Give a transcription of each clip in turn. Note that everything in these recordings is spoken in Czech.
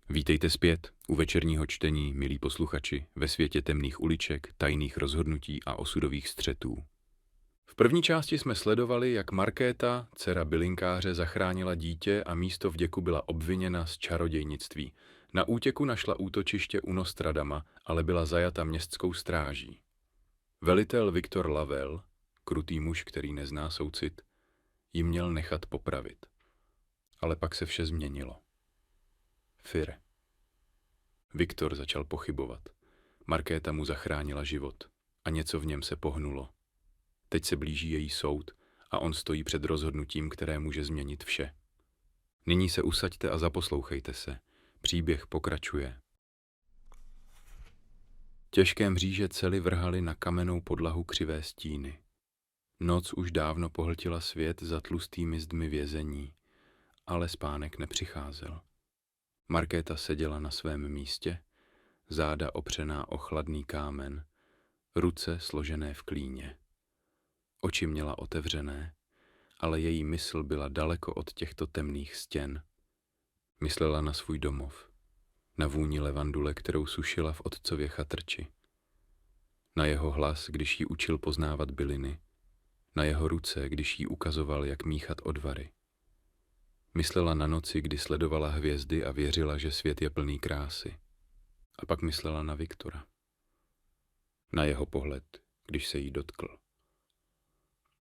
Vítejte zpět u večerního čtení, milí posluchači, ve světě temných uliček, tajných rozhodnutí a osudových střetů. V první části jsme sledovali, jak Markéta, dcera bylinkáře, zachránila dítě a místo vděku byla obviněna z čarodějnictví. Na útěku našla útočiště u Nostradama, ale byla zajata městskou stráží. Velitel Viktor Lavel, krutý muž, který nezná soucit, ji měl nechat popravit. Ale pak se vše změnilo. Fire. Viktor začal pochybovat. Markéta mu zachránila život a něco v něm se pohnulo. Teď se blíží její soud a on stojí před rozhodnutím, které může změnit vše. Nyní se usaďte a zaposlouchejte se. Příběh pokračuje. Těžké mříže cely vrhaly na kamennou podlahu křivé stíny. Noc už dávno pohltila svět za tlustými zdmi vězení, ale spánek nepřicházel. Markéta seděla na svém místě, záda opřená o chladný kámen, ruce složené v klíně. Oči měla otevřené, ale její mysl byla daleko od těchto temných stěn. Myslela na svůj domov, na vůni levandule, kterou sušila v otcově chatrči, na jeho hlas, když jí učil poznávat byliny, na jeho ruce, když jí ukazoval, jak míchat odvary. Myslela na noci, kdy sledovala hvězdy a věřila, že svět je plný krásy. A pak myslela na Viktora. Na jeho pohled, když se jí dotkl.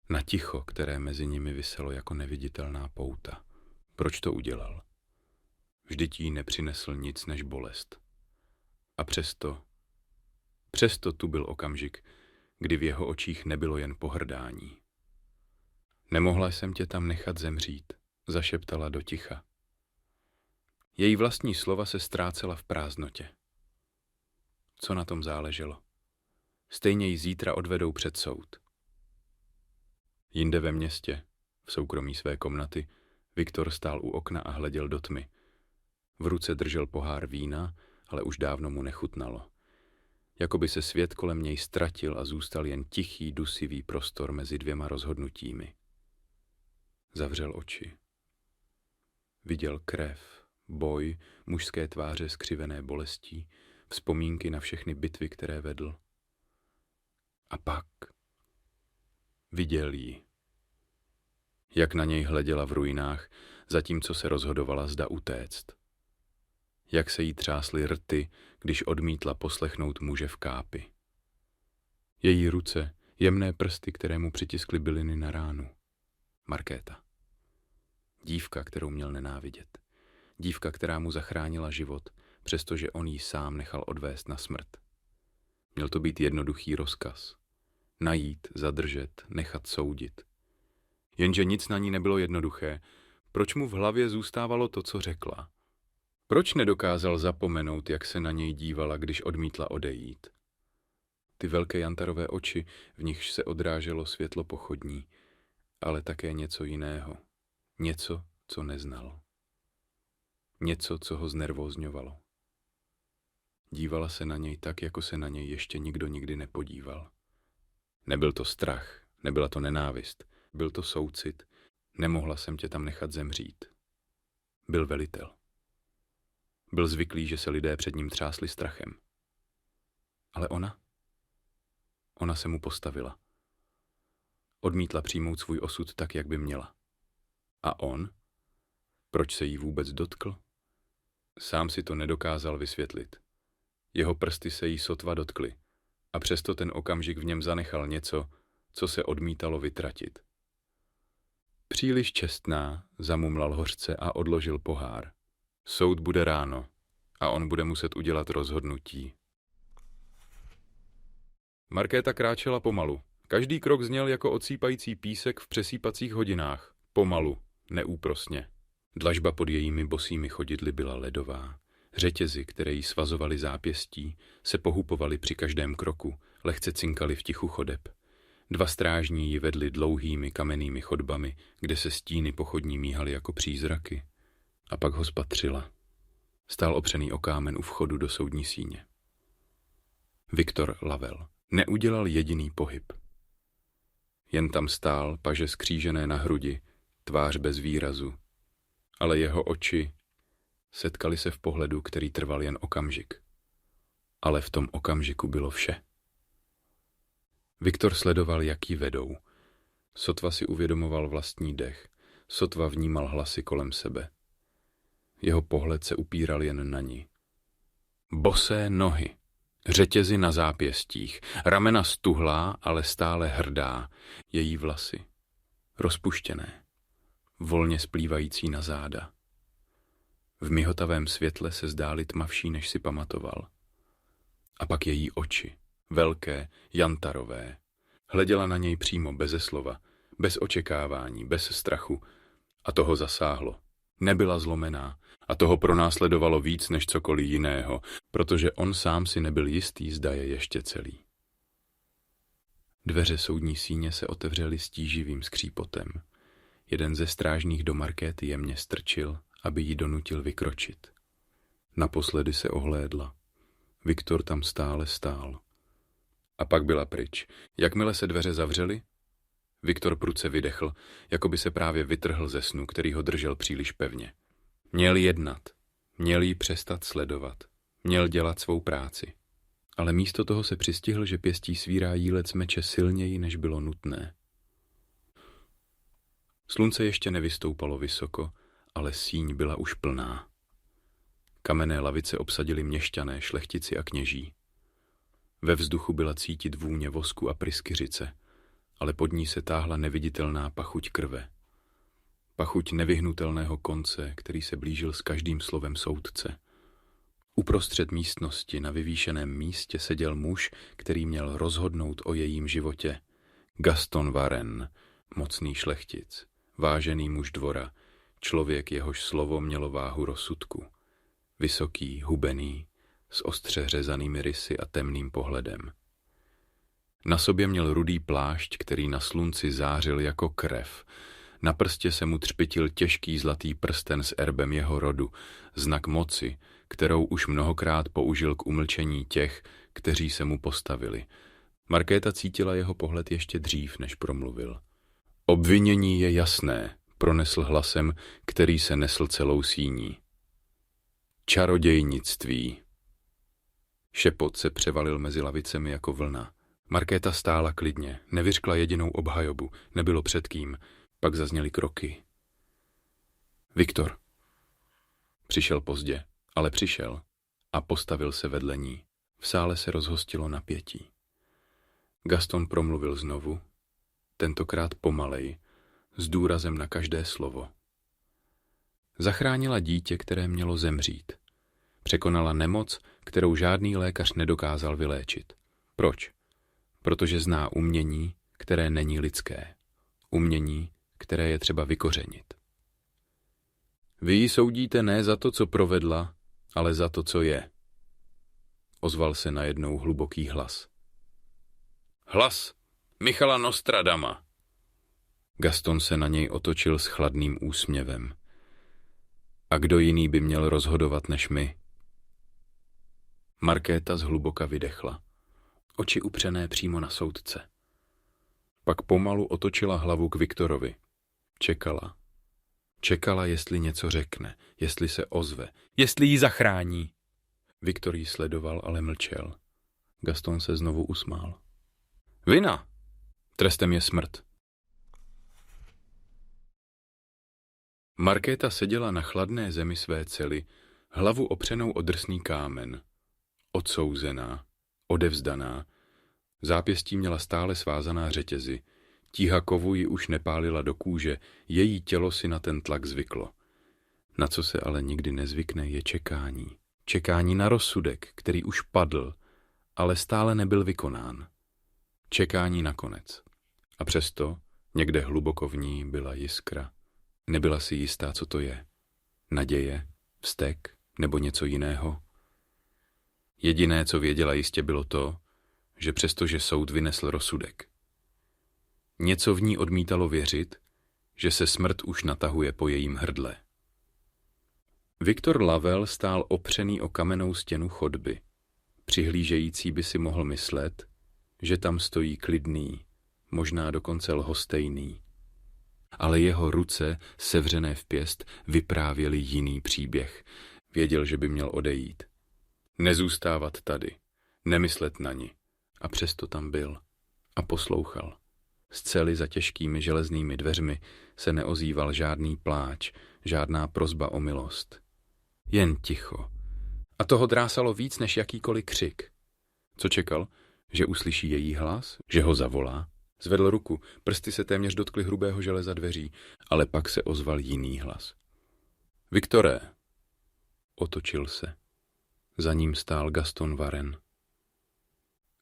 Na ticho, které mezi nimi viselo jako neviditelná pouta. Proč to udělal? Vždyť jí nepřinesl nic než bolest. A přesto tu byl okamžik, kdy v jeho očích nebylo jen pohrdání. Nemohla jsem tě tam nechat zemřít, zašeptala do ticha. Její vlastní slova se ztrácela v prázdnotě. Co na tom záleželo? Stejně ji zítra odvedou před soud. Jinde ve městě, v soukromí své komnaty, Viktor stál u okna a hleděl do tmy. V ruce držel pohár vína, ale už dávno mu nechutnalo. Jakoby se svět kolem něj ztratil a zůstal jen tichý, dusivý prostor mezi dvěma rozhodnutími. Zavřel oči. Viděl krev, boj, mužské tváře skřivené bolestí, vzpomínky na všechny bitvy, které vedl. A pak viděl ji. Jak na něj hleděla v ruinách, zatímco se rozhodovala, zda utéct. Jak se jí třásly rty, když odmítla poslechnout muže v kápi. Její ruce, jemné prsty, které mu přitiskly byliny na ránu. Markéta. Dívka, kterou měl nenávidět. Dívka, která mu zachránila život, přestože on ji sám nechal odvést na smrt. Měl to být jednoduchý rozkaz. Najít, zadržet, nechat soudit. Jenže nic na ní nebylo jednoduché. Proč mu v hlavě zůstávalo to, co řekla? Proč nedokázal zapomenout, jak se na něj dívala, když odmítla odejít? Ty velké jantarové oči, v nichž se odráželo světlo pochodní, ale také něco jiného. Něco, co neznal. Něco, co ho znervózňovalo. Dívala se na něj tak, jako se na něj ještě nikdo nikdy nepodíval. Nebyl to strach, nebyla to nenávist, byl to soucit. Nemohla jsem tě tam nechat zemřít. Byl velitel. Byl zvyklý, že se lidé před ním třásli strachem. Ale ona se mu postavila. Odmítla přijmout svůj osud tak, jak by měla. A on? Proč se jí vůbec dotkl? Sám si to nedokázal vysvětlit. Jeho prsty se jí sotva dotkly a přesto ten okamžik v něm zanechal něco, co se odmítalo vytratit. Příliš čestná, zamumlal hořce a odložil pohár. Soud bude ráno a on bude muset udělat rozhodnutí. Markéta kráčela pomalu. Každý krok zněl jako odsýpající písek v přesýpacích hodinách. Pomalu, neúprosně. Dlažba pod jejími bosými chodidly byla ledová. Řetězy, které jí svazovaly zápěstí, se pohupovaly při každém kroku, lehce cinkaly v tichu chodeb. Dva strážní ji vedli dlouhými kamennými chodbami, kde se stíny pochodní míhaly jako přízraky. A pak ho spatřila. Stál opřený o kámen u vchodu do soudní síně. Viktor Lavel neudělal jediný pohyb. Jen tam stál, paže skřížené na hrudi, tvář bez výrazu, ale jeho oči Setkali se v pohledu, který trval jen okamžik. Ale v tom okamžiku bylo vše. Viktor sledoval, jak ji vedou. Sotva si uvědomoval vlastní dech, sotva vnímal hlasy kolem sebe. Jeho pohled se upíral jen na ní. Bosé nohy, řetězy na zápěstích, ramena stuhlá, ale stále hrdá, její vlasy, rozpuštěné, volně splývající na záda. V mihotavém světle se zdály tmavší, než si pamatoval. A pak její oči, velké, jantarové. Hleděla na něj přímo, beze slova, bez očekávání, bez strachu. A toho zasáhlo. Nebyla zlomená. A toho pronásledovalo víc než cokoliv jiného, protože on sám si nebyl jistý, zda je ještě celý. Dveře soudní síně se otevřely s tíživým skřípotem. Jeden ze strážných do Markéty jemně strčil, aby ji donutil vykročit. Naposledy se ohlédla. Viktor tam stále stál. A pak byla pryč. Jakmile se dveře zavřely, Viktor prudce vydechl, jako by se právě vytrhl ze snu, který ho držel příliš pevně. Měl jednat, měl jí přestat sledovat, měl dělat svou práci. Ale místo toho se přistihl, že pěstí svírá jílec meče silněji, než bylo nutné. Slunce ještě nevystoupalo vysoko, ale síň byla už plná. Kamenné lavice obsadili měšťané, šlechtici a kněží. Ve vzduchu byla cítit vůně vosku a pryskyřice, ale pod ní se táhla neviditelná pachuť krve. Pachuť nevyhnutelného konce, který se blížil s každým slovem soudce. Uprostřed místnosti na vyvýšeném místě seděl muž, který měl rozhodnout o jejím životě. Gaston Varenne, mocný šlechtic, vážený muž dvora, člověk, jehož slovo mělo váhu rozsudku. Vysoký, hubený, s ostře řezanými rysy a temným pohledem. Na sobě měl rudý plášť, který na slunci zářil jako krev. Na prstě se mu třpitil těžký zlatý prsten s erbem jeho rodu, znak moci, kterou už mnohokrát použil k umlčení těch, kteří se mu postavili. Markéta cítila jeho pohled ještě dřív, než promluvil. Obvinění je jasné, pronesl hlasem, který se nesl celou síní. Čarodějnictví. Šepot se převalil mezi lavicemi jako vlna. Markéta stála klidně, nevyřkla jedinou obhajobu, nebylo před kým. Pak zazněly kroky. Viktor. Přišel pozdě, ale přišel a postavil se vedle ní. V sále se rozhostilo napětí. Gaston promluvil znovu, tentokrát pomalej, s důrazem na každé slovo. Zachránila dítě, které mělo zemřít. Překonala nemoc, kterou žádný lékař nedokázal vyléčit. Proč? Protože zná umění, které není lidské. Umění, které je třeba vykořenit. Vy ji soudíte ne za to, co provedla, ale za to, co je. Ozval se najednou hluboký hlas. Hlas Michala Nostradama. Gaston se na něj otočil s chladným úsměvem. A kdo jiný by měl rozhodovat než my? Markéta zhluboka vydechla. Oči upřené přímo na soudce. Pak pomalu otočila hlavu k Viktorovi. Čekala. Čekala, jestli něco řekne, jestli se ozve, jestli ji zachrání. Viktor ji sledoval, ale mlčel. Gaston se znovu usmál. Vina! Trestem je smrt. Markéta seděla na chladné zemi své cely, hlavu opřenou o drsný kámen. Odsouzená, odevzdaná. Zápěstí měla stále svázaná řetězy. Tíha kovu ji už nepálila do kůže, její tělo si na ten tlak zvyklo. Na co se ale nikdy nezvykne, je čekání. Čekání na rozsudek, který už padl, ale stále nebyl vykonán. Čekání na konec. A přesto, někde hluboko v ní byla jiskra. Nebyla si jistá, co to je. Naděje, vztek nebo něco jiného. Jediné, co věděla jistě, bylo to, že přestože soud vynesl rozsudek. Něco v ní odmítalo věřit, že se smrt už natahuje po jejím hrdle. Viktor Lavelle stál opřený o kamennou stěnu chodby. Přihlížející by si mohl myslet, že tam stojí klidný, možná dokonce lhostejný. Ale jeho ruce, sevřené v pěst, vyprávěly jiný příběh. Věděl, že by měl odejít. Nezůstávat tady, nemyslet na ni. A přesto tam byl a poslouchal. Z cely za těžkými železnými dveřmi se neozýval žádný pláč, žádná prosba o milost. Jen ticho. A toho drásalo víc než jakýkoliv křik. Co čekal? Že uslyší její hlas? Že ho zavolá? Zvedl ruku, prsty se téměř dotkly hrubého železa dveří, ale pak se ozval jiný hlas. Viktore! Otočil se. Za ním stál Gaston Varenne.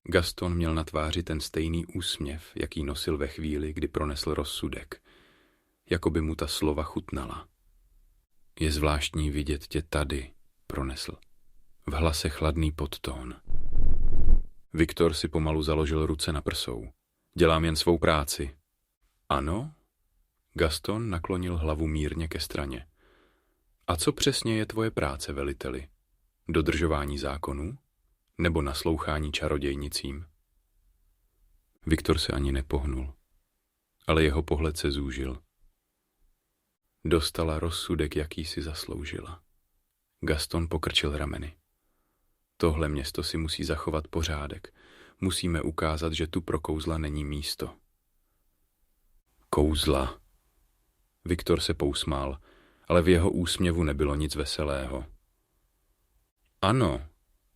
Gaston měl na tváři ten stejný úsměv, jaký nosil ve chvíli, kdy pronesl rozsudek. Jako by mu ta slova chutnala. Je zvláštní vidět tě tady, pronesl. V hlase chladný podtón. Viktor si pomalu založil ruce na prsou. Dělám jen svou práci. Ano? Gaston naklonil hlavu mírně ke straně. A co přesně je tvoje práce, veliteli? Dodržování zákonů? Nebo naslouchání čarodějnicím? Viktor se ani nepohnul, ale jeho pohled se zúžil. Dostala rozsudek, jaký si zasloužila. Gaston pokrčil rameny. Tohle město si musí zachovat pořádek. Musíme ukázat, že tu pro kouzla není místo. Kouzla. Viktor se pousmál, ale v jeho úsměvu nebylo nic veselého. Ano,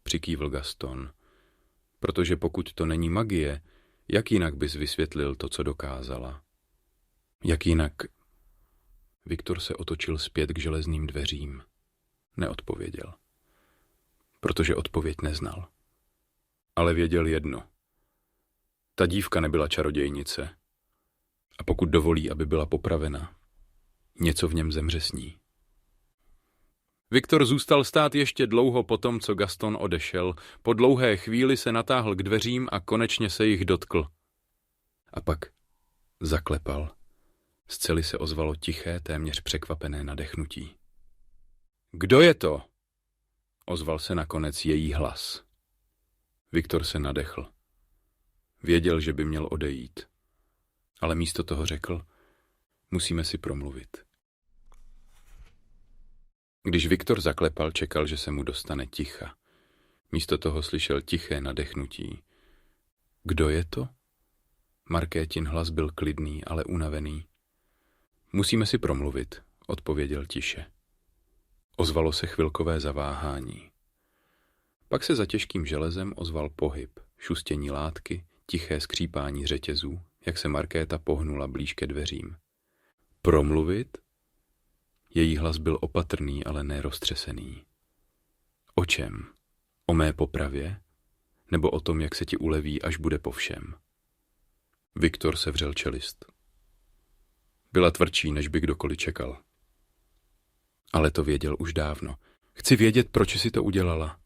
přikývl Gaston, protože pokud to není magie, jak jinak bys vysvětlil to, co dokázala? Jak jinak? Viktor se otočil zpět k železným dveřím. Neodpověděl, protože odpověď neznal. Ale věděl jedno. Ta dívka nebyla čarodějnice. A pokud dovolí, aby byla popravena, něco v něm zemře s ní. Viktor zůstal stát ještě dlouho po tom, co Gaston odešel. Po dlouhé chvíli se natáhl k dveřím a konečně se jich dotkl. A pak zaklepal. Z cely se ozvalo tiché, téměř překvapené nadechnutí. Kdo je to? Ozval se nakonec její hlas. Viktor se nadechl. Věděl, že by měl odejít. Ale místo toho řekl, musíme si promluvit. Když Viktor zaklepal, čekal, že se mu dostane ticha. Místo toho slyšel tiché nadechnutí. Kdo je to? Markétin hlas byl klidný, ale unavený. Musíme si promluvit, odpověděl tiše. Ozvalo se chvilkové zaváhání. Pak se za těžkým železem ozval pohyb, šustění látky, tiché skřípání řetězů, jak se Markéta pohnula blíž ke dveřím. Promluvit? Její hlas byl opatrný, ale ne roztřesený. O čem? O mé popravě? Nebo o tom, jak se ti uleví, až bude po všem? Viktor sevřel čelist. Byla tvrdší, než by kdokoliv čekal. Ale to věděl už dávno. Chci vědět, proč jsi to udělala.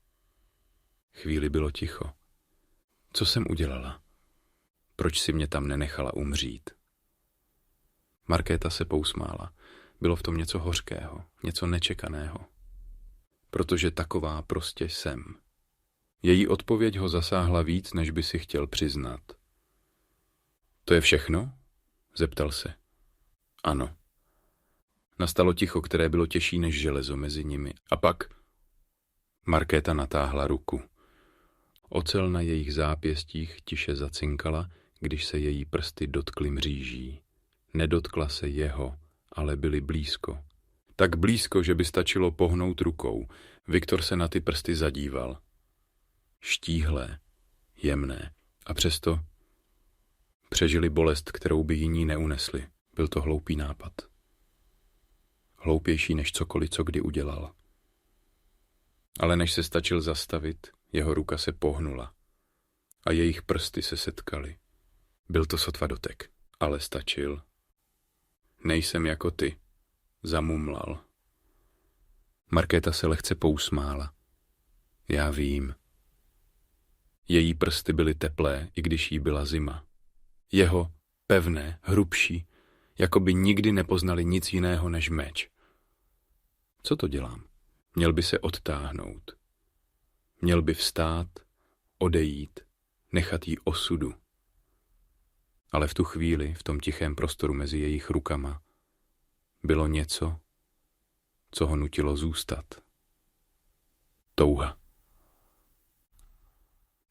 Chvíli bylo ticho. Co jsem udělala? Proč si mě tam nenechala umřít? Markéta se pousmála. Bylo v tom něco hořkého, něco nečekaného. Protože taková prostě jsem. Její odpověď ho zasáhla víc, než by si chtěl přiznat. To je všechno? Zeptal se. Ano. Nastalo ticho, které bylo těžší než železo mezi nimi. A pak Markéta natáhla ruku. Ocel na jejich zápěstích tiše zacinkala, když se její prsty dotkly mříží. Nedotkla se jeho, ale byli blízko. Tak blízko, že by stačilo pohnout rukou. Viktor se na ty prsty zadíval. Štíhlé, jemné. A přesto přežili bolest, kterou by jiní neunesli. Byl to hloupý nápad. Hloupější než cokoliv, co kdy udělal. Ale než se stačil zastavit, jeho ruka se pohnula a jejich prsty se setkaly. Byl to sotva dotek, ale stačil. Nejsem jako ty, zamumlal. Markéta se lehce pousmála. Já vím. Její prsty byly teplé, i když jí byla zima. Jeho pevné, hrubší, jako by nikdy nepoznali nic jiného než meč. Co to dělám? Měl by se odtáhnout. Měl by vstát, odejít, nechat jí osudu. Ale v tu chvíli, v tom tichém prostoru mezi jejich rukama, bylo něco, co ho nutilo zůstat. touha.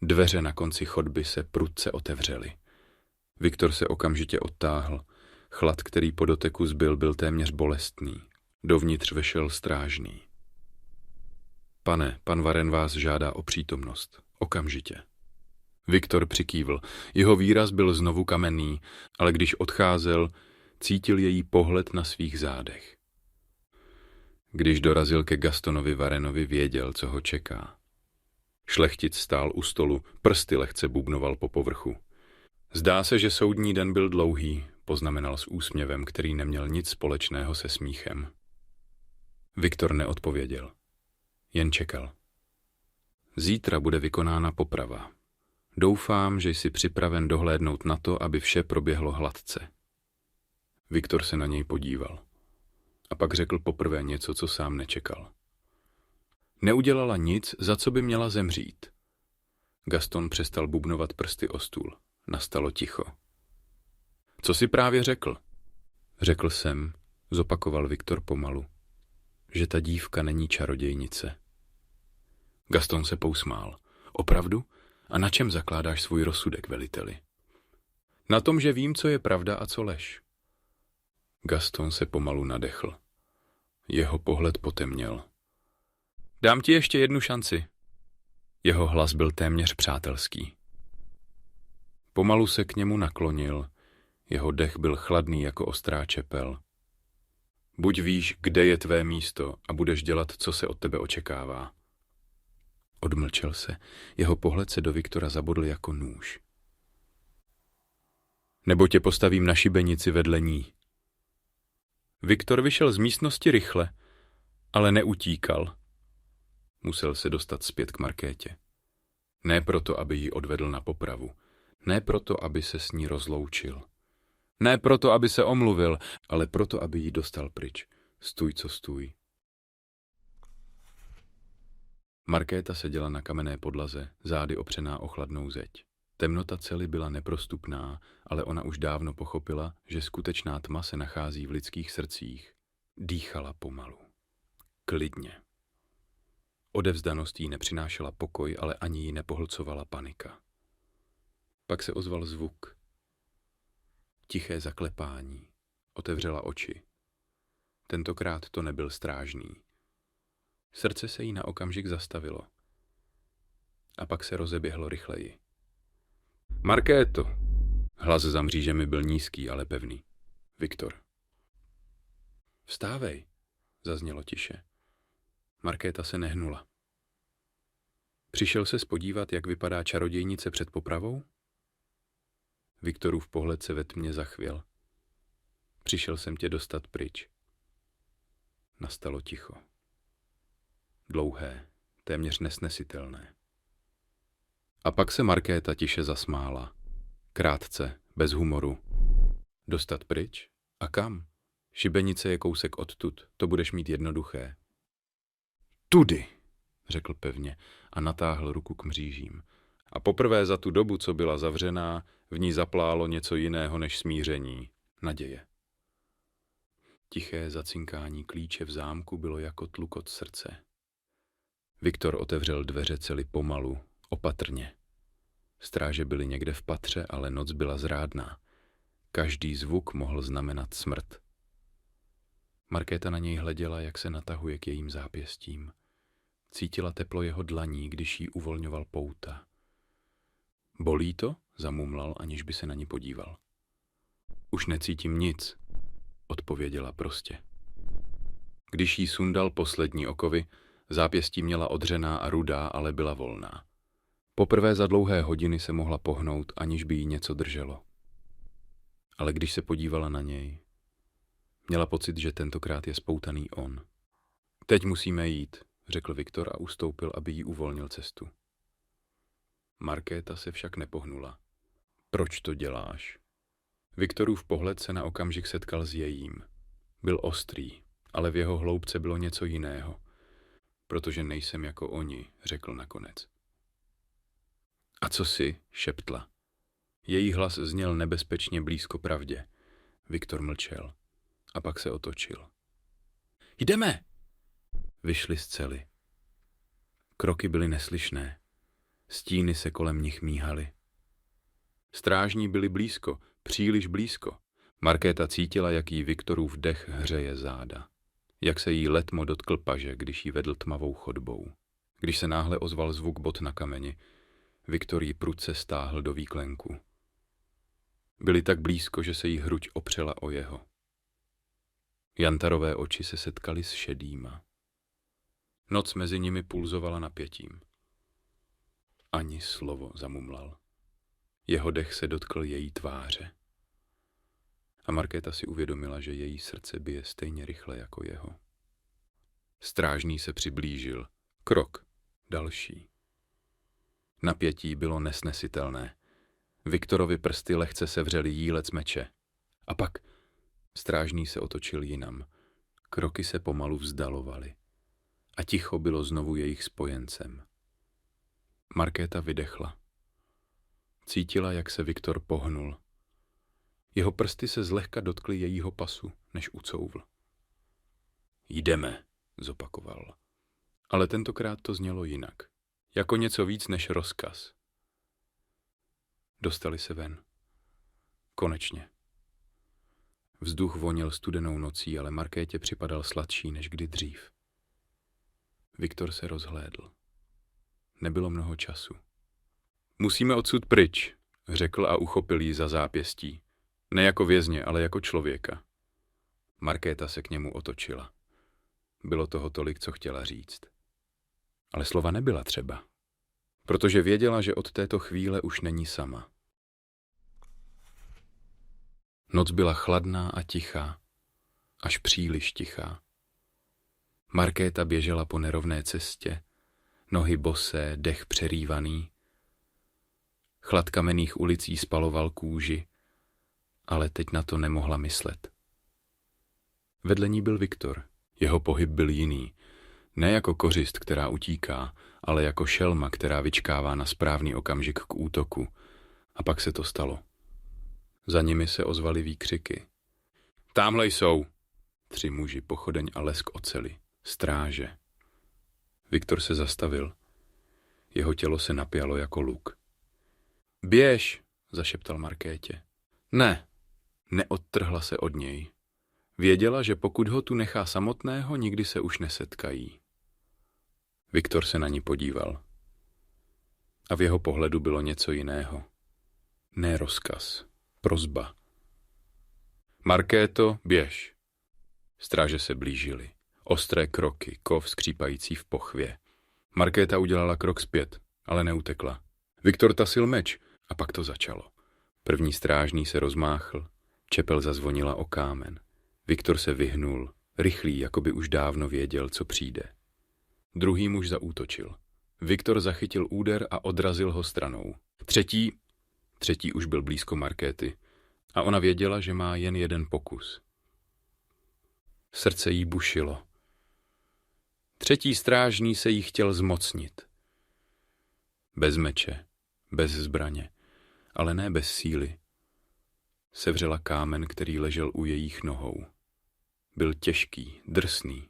Dveře na konci chodby se prudce otevřely. Viktor se okamžitě odtáhl. Chlad, který po doteku zbyl, byl téměř bolestný. Dovnitř vešel strážný. Pane, pan Varen vás žádá o přítomnost. Okamžitě. Viktor přikývl. Jeho výraz byl znovu kamenný, ale když odcházel, cítil její pohled na svých zádech. Když dorazil ke Gastonovi Varenovi, věděl, co ho čeká. Šlechtic stál u stolu, prsty lehce bubnoval po povrchu. Zdá se, že soudní den byl dlouhý, poznamenal s úsměvem, který neměl nic společného se smíchem. Viktor neodpověděl. Jen čekal. Zítra bude vykonána poprava. Doufám, že jsi připraven dohlédnout na to, aby vše proběhlo hladce. Viktor se na něj podíval. A pak řekl poprvé něco, co sám nečekal. Neudělala nic, za co by měla zemřít. Gaston přestal bubnovat prsty o stůl. Nastalo ticho. Co jsi právě řekl? Řekl jsem, zopakoval Viktor pomalu, že ta dívka není čarodějnice. Gaston se pousmál. Opravdu? A na čem zakládáš svůj rozsudek, veliteli? Na tom, že vím, co je pravda a co lež. Gaston se pomalu nadechl. Jeho pohled potemněl. Dám ti ještě jednu šanci. Jeho hlas byl téměř přátelský. Pomalu se k němu naklonil. Jeho dech byl chladný jako ostrá čepel. Buď víš, kde je tvé místo a budeš dělat, co se od tebe očekává. Odmlčel se. Jeho pohled se do Viktora zabodl jako nůž. Nebo tě postavím na šibenici vedle ní. Viktor vyšel z místnosti rychle, ale neutíkal. Musel se dostat zpět k Markétě. Ne proto, aby ji odvedl na popravu. Ne proto, aby se s ní rozloučil. Ne proto, aby se omluvil, ale proto, aby ji dostal pryč. Stůj, co stůj. Markéta seděla na kamenné podlaze, zády opřená o chladnou zeď. Temnota cely byla neprostupná, ale ona už dávno pochopila, že skutečná tma se nachází v lidských srdcích. Dýchala pomalu. Klidně. Odevzdanost jí nepřinášela pokoj, ale ani ji nepohlcovala panika. Pak se ozval zvuk. Tiché zaklepání. Otevřela oči. Tentokrát to nebyl strážný. Srdce se jí na okamžik zastavilo. A pak se rozeběhlo rychleji. Markéto! Hlas za mřížemi byl nízký, ale pevný. Viktor. Vstávej, zaznělo tiše. Markéta se nehnula. Přišel se podívat, jak vypadá čarodějnice před popravou? Viktorův pohled se ve tmě zachvěl. Přišel jsem tě dostat pryč. Nastalo ticho. Dlouhé, téměř nesnesitelné. A pak se Markéta tiše zasmála. Krátce, bez humoru. Dostat pryč? A kam? Šibenice je kousek odtud, to budeš mít jednoduché. Tudy, řekl pevně a natáhl ruku k mřížím. A poprvé za tu dobu, co byla zavřená, v ní zaplálo něco jiného než smíření, naděje. Tiché zacinkání klíče v zámku bylo jako tlukot srdce. Viktor otevřel dveře cely pomalu, opatrně. Stráže byly někde v patře, ale noc byla zrádná. Každý zvuk mohl znamenat smrt. Markéta na něj hleděla, jak se natahuje k jejím zápěstím. Cítila teplo jeho dlaní, když jí uvolňoval pouta. Bolí to? Zamumlal, aniž by se na ní podíval. Už necítím nic, odpověděla prostě. Když jí sundal poslední okovy, zápěstí měla odřená a rudá, ale byla volná. Poprvé za dlouhé hodiny se mohla pohnout, aniž by jí něco drželo. Ale když se podívala na něj, měla pocit, že tentokrát je spoutaný on. Teď musíme jít, řekl Viktor a ustoupil, aby jí uvolnil cestu. Markéta se však nepohnula. Proč to děláš? Viktorův pohled se na okamžik setkal s jejím. Byl ostrý, ale v jeho hloubce bylo něco jiného. Protože nejsem jako oni, řekl nakonec. A co jsi? Šeptla. Její hlas zněl nebezpečně blízko pravdě. Viktor mlčel. A pak se otočil. Jdeme! Vyšli z cely. Kroky byly neslyšné. Stíny se kolem nich míhaly. Strážní byli blízko, příliš blízko. Markéta cítila, jak jí Viktorův dech hřeje záda. Jak se jí letmo dotkl paže, když jí vedl tmavou chodbou. Když se náhle ozval zvuk bot na kameni, Viktor ji prudce stáhl do výklenku. Byli tak blízko, že se jí hruď opřela o jeho. Jantarové oči se setkaly s šedýma. Noc mezi nimi pulzovala napětím. Ani slovo, zamumlal. Jeho dech se dotkl její tváře. A Markéta si uvědomila, že její srdce bije stejně rychle jako jeho. Strážný se přiblížil. Krok. Další. Napětí bylo nesnesitelné. Viktorovi prsty lehce sevřely jílec meče. A pak strážný se otočil jinam. Kroky se pomalu vzdalovaly. A ticho bylo znovu jejich spojencem. Markéta vydechla. Cítila, jak se Viktor pohnul. Jeho prsty se zlehka dotkly jejího pasu, než ucouvl. Jdeme, zopakoval. Ale tentokrát to znělo jinak. Jako něco víc než rozkaz. Dostali se ven. Konečně. Vzduch voněl studenou nocí, ale Markétě připadal sladší než kdy dřív. Viktor se rozhlédl. Nebylo mnoho času. Musíme odsud pryč, řekl a uchopil jí za zápěstí. Ne jako vězně, ale jako člověka. Markéta se k němu otočila. Bylo toho tolik, co chtěla říct. Ale slova nebyla třeba, protože věděla, že od této chvíle už není sama. Noc byla chladná a tichá, až příliš tichá. Markéta běžela po nerovné cestě, nohy bosé, dech přerývaný. Chlad kamenných ulicí spaloval kůži, ale teď na to nemohla myslet. Vedle ní byl Viktor. Jeho pohyb byl jiný. Ne jako kořist, která utíká, ale jako šelma, která vyčkává na správný okamžik k útoku. A pak se to stalo. Za nimi se ozvaly výkřiky. Támhle jsou! 3 muži, pochodeň a lesk oceli. Stráže. Viktor se zastavil. Jeho tělo se napjalo jako luk. Běž, zašeptal Markétě. Ne, neodtrhla se od něj. Věděla, že pokud ho tu nechá samotného, nikdy se už nesetkají. Viktor se na ní podíval. A v jeho pohledu bylo něco jiného. Ne rozkaz, prosba. Markéto, běž. Stráže se blížily. Ostré kroky, kov skřípající v pochvě. Markéta udělala krok zpět, ale neutekla. Viktor tasil meč a pak to začalo. První strážný se rozmáchl, čepel zazvonila o kámen. Viktor se vyhnul, rychlý, jako by už dávno věděl, co přijde. Druhý muž zaútočil. Viktor zachytil úder a odrazil ho stranou. Třetí už byl blízko Markéty a ona věděla, že má jen jeden pokus. Srdce jí bušilo. Třetí strážný se jí chtěl zmocnit. Bez meče, bez zbraně, ale ne bez síly. Sevřela kámen, který ležel u jejich nohou. Byl těžký, drsný.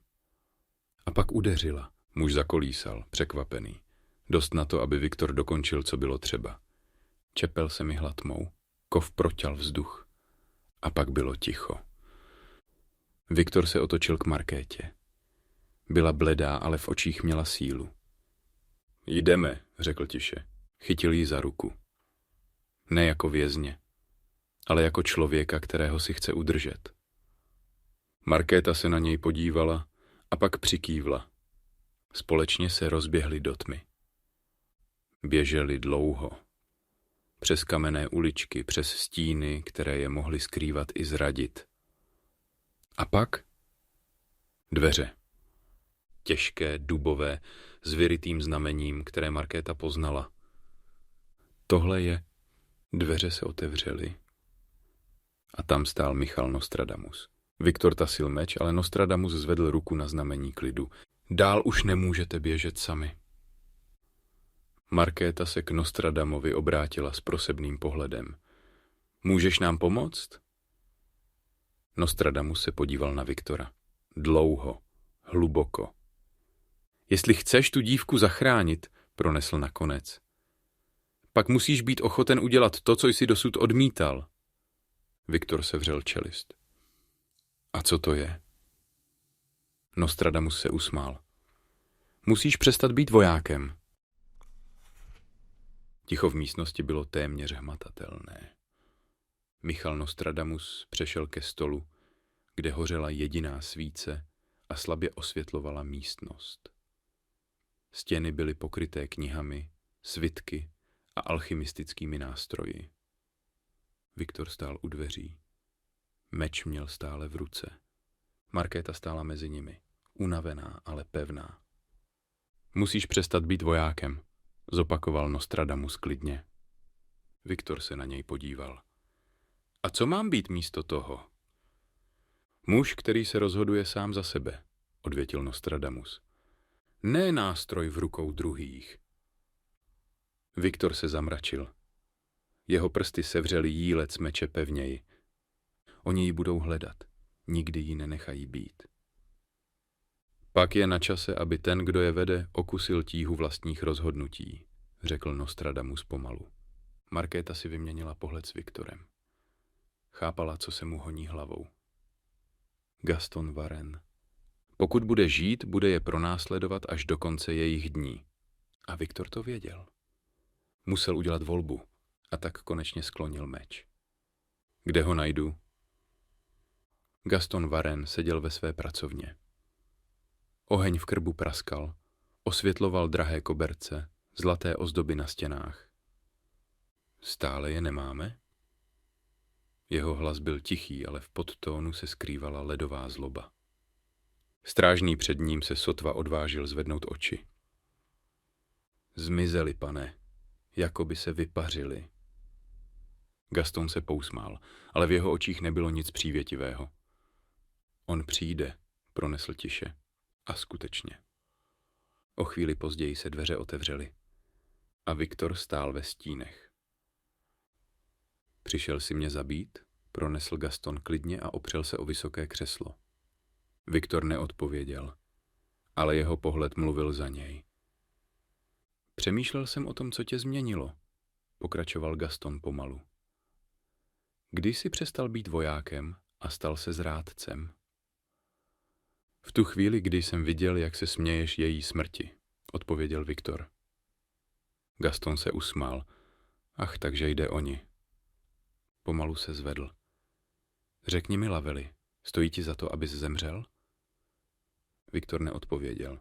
A pak udeřila. Muž zakolísal, překvapený. Dost na to, aby Viktor dokončil, co bylo třeba. Čepel se myhla tmou, kov proťal vzduch. A pak bylo ticho. Viktor se otočil k Markétě. Byla bledá, ale v očích měla sílu. Jdeme, řekl tiše. Chytil ji za ruku. Ne jako vězně, ale jako člověka, kterého si chce udržet. Markéta se na něj podívala a pak přikývla. Společně se rozběhli do tmy. Běželi dlouho. Přes kamenné uličky, přes stíny, které je mohly skrývat i zradit. A pak dveře. Těžké, dubové, s vyrytým znamením, které Markéta poznala. Tohle je... Dveře se otevřely. A tam stál Michal Nostradamus. Viktor tasil meč, ale Nostradamus zvedl ruku na znamení klidu. Dál už nemůžete běžet sami. Markéta se k Nostradamovi obrátila s prosebným pohledem. Můžeš nám pomoct? Nostradamus se podíval na Viktora. Dlouho, hluboko. Jestli chceš tu dívku zachránit, pronesl nakonec, pak musíš být ochoten udělat to, co jsi dosud odmítal. Viktor sevřel čelist. A co to je? Nostradamus se usmál. Musíš přestat být vojákem. Ticho v místnosti bylo téměř hmatatelné. Michal Nostradamus přešel ke stolu, kde hořela jediná svíce a slabě osvětlovala místnost. Stěny byly pokryté knihami, svitky a alchymistickými nástroji. Viktor stál u dveří. Meč měl stále v ruce. Markéta stála mezi nimi, unavená, ale pevná. Musíš přestat být vojákem, zopakoval Nostradamus klidně. Viktor se na něj podíval. A co mám být místo toho? Muž, který se rozhoduje sám za sebe, odvětil Nostradamus. Ne nástroj v rukou druhých. Viktor se zamračil. Jeho prsty sevřely jílec meče pevněji. Oni ji budou hledat, nikdy ji nenechají být. Pak je na čase, aby ten, kdo je vede, okusil tíhu vlastních rozhodnutí, řekl Nostradamus pomalu. Markéta si vyměnila pohled s Viktorem. Chápala, co se mu honí hlavou. Gaston Varenne. Pokud bude žít, bude je pronásledovat až do konce jejich dní. A Viktor to věděl. Musel udělat volbu a tak konečně sklonil meč. Kde ho najdu? Gaston Varenne seděl ve své pracovně. Oheň v krbu praskal, osvětloval drahé koberce, zlaté ozdoby na stěnách. Stále je nemáme? Jeho hlas byl tichý, ale v podtónu se skrývala ledová zloba. Strážný před ním se sotva odvážil zvednout oči. Zmizeli, pane, jako by se vypařili. Gaston se pousmál, ale v jeho očích nebylo nic přívětivého. On přijde, pronesl tiše. A skutečně. O chvíli později se dveře otevřely. A Viktor stál ve stínech. Přišel si mě zabít? Pronesl Gaston klidně a opřel se o vysoké křeslo. Viktor neodpověděl, ale jeho pohled mluvil za něj. Přemýšlel jsem o tom, co tě změnilo, pokračoval Gaston pomalu. Kdy jsi přestal být vojákem a stal se zrádcem? V tu chvíli, kdy jsem viděl, jak se směješ její smrti, odpověděl Viktor. Gaston se usmál. Ach, takže jde o ni. Pomalu se zvedl. Řekni mi, Laveli, stojí ti za to, abys zemřel? Viktor neodpověděl.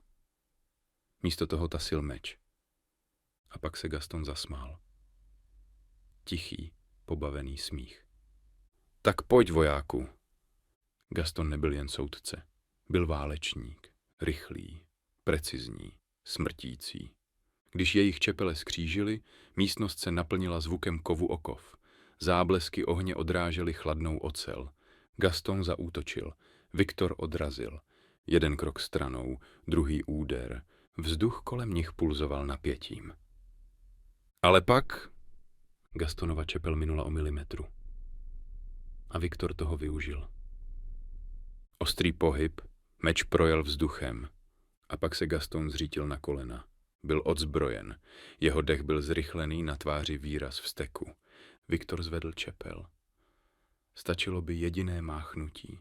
Místo toho tasil meč. A pak se Gaston zasmál. Tichý, pobavený smích. Tak pojď, vojáku. Gaston nebyl jen soudce. Byl válečník, rychlý, precizní, smrtící. Když jejich čepele skřížily, místnost se naplnila zvukem kovu o kov. Záblesky ohně odrážely chladnou ocel. Gaston zaútočil, Viktor odrazil. Jeden krok stranou, druhý úder. Vzduch kolem nich pulzoval napětím. Ale pak Gastonova čepel minula o milimetru. A Viktor toho využil. Ostrý pohyb, meč projel vzduchem. A pak se Gaston zřítil na kolena. Byl odzbrojen. Jeho dech byl zrychlený, na tváři výraz vzteku. Viktor zvedl čepel. Stačilo by jediné máchnutí.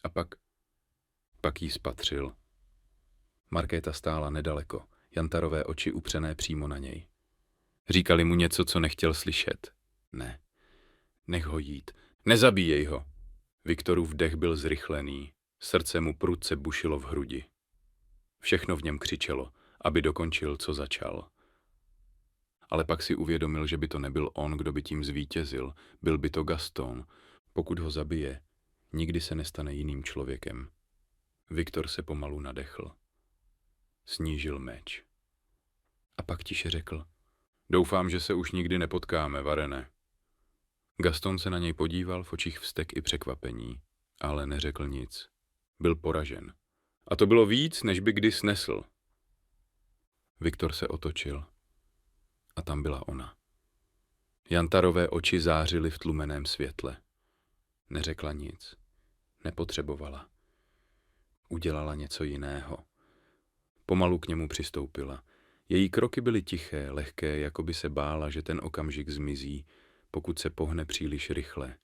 A pak jí spatřil. Markéta stála nedaleko, jantarové oči upřené přímo na něj. Říkali mu něco, co nechtěl slyšet. Ne, nech ho jít, nezabíjej ho. Viktorův dech byl zrychlený, srdce mu prudce bušilo v hrudi. Všechno v něm křičelo, aby dokončil, co začal. Ale pak si uvědomil, že by to nebyl on, kdo by tím zvítězil, byl by to Gaston. Pokud ho zabije, nikdy se nestane jiným člověkem. Viktor se pomalu nadechl. Snížil meč. A pak tiše řekl, doufám, že se už nikdy nepotkáme, Varenne. Gaston se na něj podíval, v očích vztek i překvapení, ale neřekl nic. Byl poražen. A to bylo víc, než by kdy snesl. Viktor se otočil. A tam byla ona. Jantarové oči zářily v tlumeném světle. Neřekla nic. Nepotřebovala. Udělala něco jiného. Pomalu k němu přistoupila. Její kroky byly tiché, lehké, jako by se bála, že ten okamžik zmizí, pokud se pohne příliš rychle.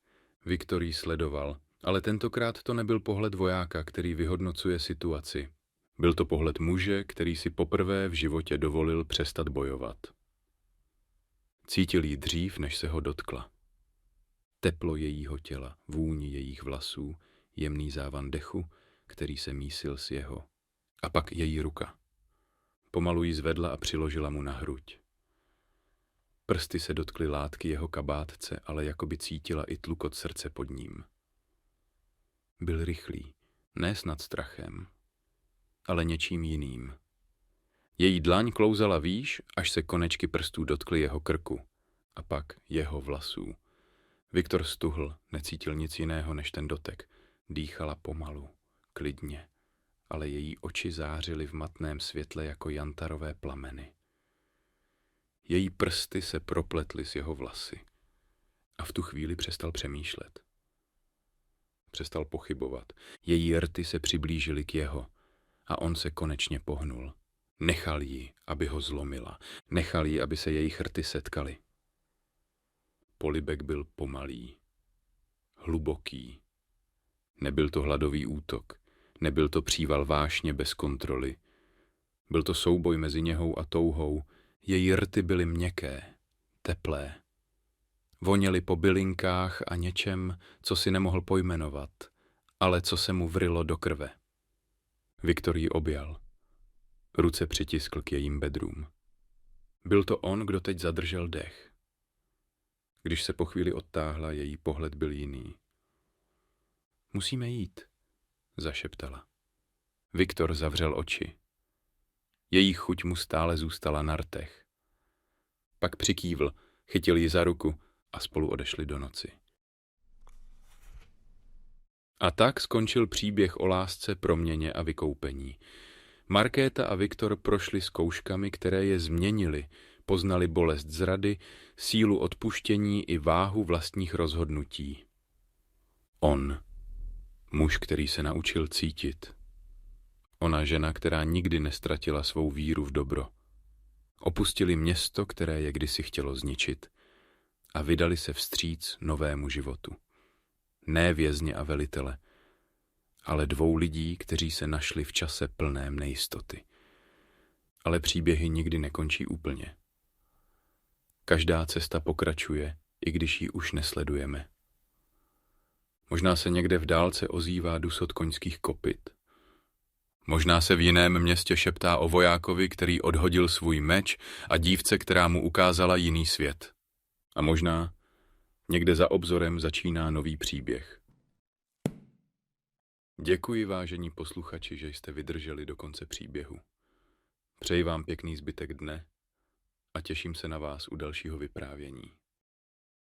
Viktor ji sledoval, ale tentokrát to nebyl pohled vojáka, který vyhodnocuje situaci. Byl to pohled muže, který si poprvé v životě dovolil přestat bojovat. Cítil ji dřív, než se ho dotkla. Teplo jejího těla, vůni jejích vlasů, jemný závan dechu, který se mísil s jeho. A pak její ruka. Pomalu ji zvedla a přiložila mu na hruď. Prsty se dotkly látky jeho kabátce, ale jakoby cítila i tlukot srdce pod ním. Byl rychlý, ne snad strachem, ale něčím jiným. Její dlaň klouzala výš, až se konečky prstů dotkly jeho krku a pak jeho vlasů. Viktor stuhl, necítil nic jiného než ten dotek. Dýchala pomalu, klidně, ale její oči zářily v matném světle jako jantarové plameny. Její prsty se propletly s jeho vlasy a v tu chvíli přestal přemýšlet. Přestal pochybovat. Její rty se přiblížily k jeho a on se konečně pohnul. Nechal ji, aby ho zlomila. Nechal ji, aby se jejich rty setkaly. Polibek byl pomalý, hluboký. Nebyl to hladový útok, nebyl to příval vášně bez kontroly. Byl to souboj mezi něhou a touhou. Její rty byly měkké, teplé. Voněly po bylinkách a něčem, co si nemohl pojmenovat, ale co se mu vrylo do krve. Viktor ji objal. Ruce přitiskl k jejím bedrům. Byl to on, kdo teď zadržel dech. Když se po chvíli odtáhla, její pohled byl jiný. Musíme jít, zašeptala. Viktor zavřel oči. Její chuť mu stále zůstala na rtech. Pak přikývl, chytil ji za ruku a spolu odešli do noci. A tak skončil příběh o lásce, proměně a vykoupení. Markéta a Viktor prošli zkouškami, které je změnily, poznali bolest zrady, sílu odpuštění i váhu vlastních rozhodnutí. On, muž, který se naučil cítit. Ona, žena, která nikdy nestratila svou víru v dobro. Opustili město, které je kdysi chtělo zničit, a vydali se vstříc novému životu. Ne vězně a velitele, ale dvou lidí, kteří se našli v čase plném nejistoty. Ale příběhy nikdy nekončí úplně. Každá cesta pokračuje, i když ji už nesledujeme. Možná se někde v dálce ozývá dusot koňských kopyt. Možná se v jiném městě šeptá o vojákovi, který odhodil svůj meč, a dívce, která mu ukázala jiný svět. A možná někde za obzorem začíná nový příběh. Děkuji, vážení posluchači, že jste vydrželi do konce příběhu. Přeji vám pěkný zbytek dne a těším se na vás u dalšího vyprávění.